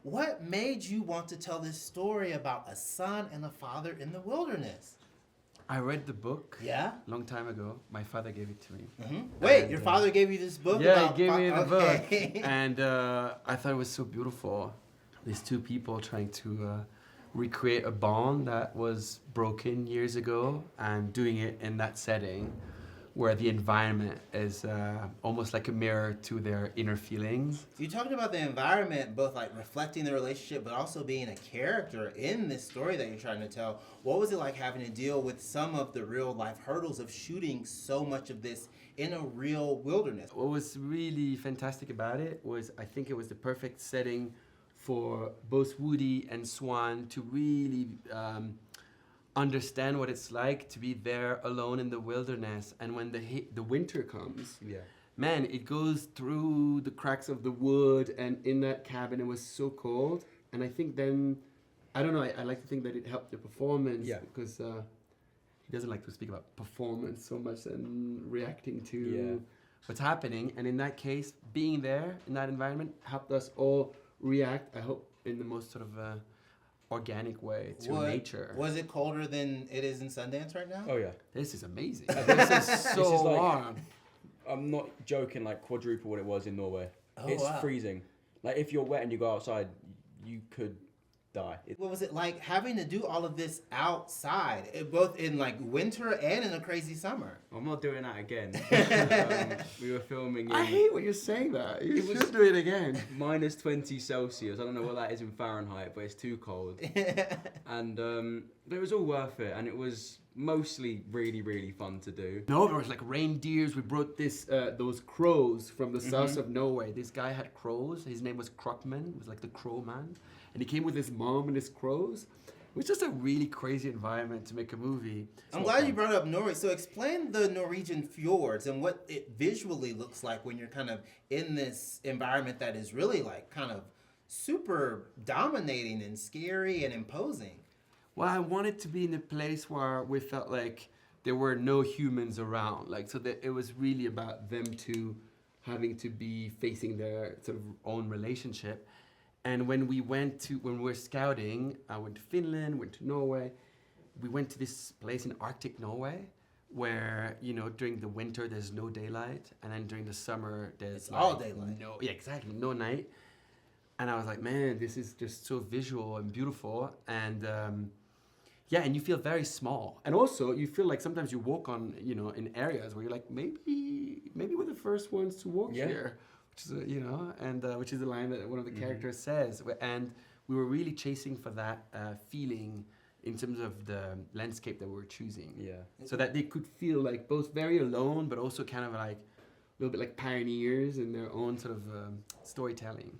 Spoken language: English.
What made you want to tell this story about a son and a father in the wilderness? I read the book. Yeah? A long time ago. My father gave it to me. Mm-hmm. Wait, And, your father gave you this book? Yeah, he gave me the Okay. book. And I thought it was so beautiful. These two people trying to recreate a bond that was broken years ago and doing it in that setting where the environment is almost like a mirror to their inner feelings. You talked about the environment, both like reflecting the relationship, but also being a character in this story that you're trying to tell. What was it like having to deal with some of the real life hurdles of shooting so much of this in a real wilderness? What was really fantastic about it was I think it was the perfect setting for both Woody and Swan to really understand what it's like to be there alone in the wilderness. And when the winter comes, man, it goes through the cracks of the wood, and in that cabin it was so cold. And I think then, I don't know, I like to think that it helped the performance because he doesn't like to speak about performance so much and reacting to what's happening. And in that case, being there in that environment helped us all react, I hope, in the most sort of organic way to nature. Was it colder than it is in Sundance right now? Oh yeah. This is amazing. This is so This is like, warm. I'm not joking, like quadruple what it was in Norway. Oh, It's wow. freezing. Like if you're wet and you go outside, you could die. What was it like having to do all of this outside, both in like winter and in a crazy summer? I'm not doing that again. We were filming I in hate when you say that. You It was- should do it again. minus 20 Celsius. I don't know what that is in Fahrenheit, but it's too cold. And but it was all worth it, and it was mostly really, really fun to do. No, there was like reindeers. We brought those crows from the south of Norway. This guy had crows. His name was Krokman. It was like the crow man. And he came with his mom and his crows. It was just a really crazy environment to make a movie. I'm glad you brought up Norway. So explain the Norwegian Fjords and what it visually looks like when you're kind of in this environment that is really like kind of super dominating and scary and imposing. Well, I wanted to be in a place where we felt like there were no humans around. Like, so that it was really about them two having to be facing their sort of own relationship. And when we were scouting, I went to Finland, went to Norway. We went to this place in Arctic Norway where, you know, during the winter there's no daylight, and then during the summer there's It's all daylight. Exactly, no night. And I was like, man, this is just so visual and beautiful. And and you feel very small. And also you feel like sometimes you walk on, you know, in areas where you're like, maybe we're the first ones to walk here. Which is, you know, and which is a line that one of the characters says. And we were really chasing for that feeling in terms of the landscape that we were choosing. Yeah. So that they could feel like both very alone, but also kind of like a little bit like pioneers in their own sort of storytelling.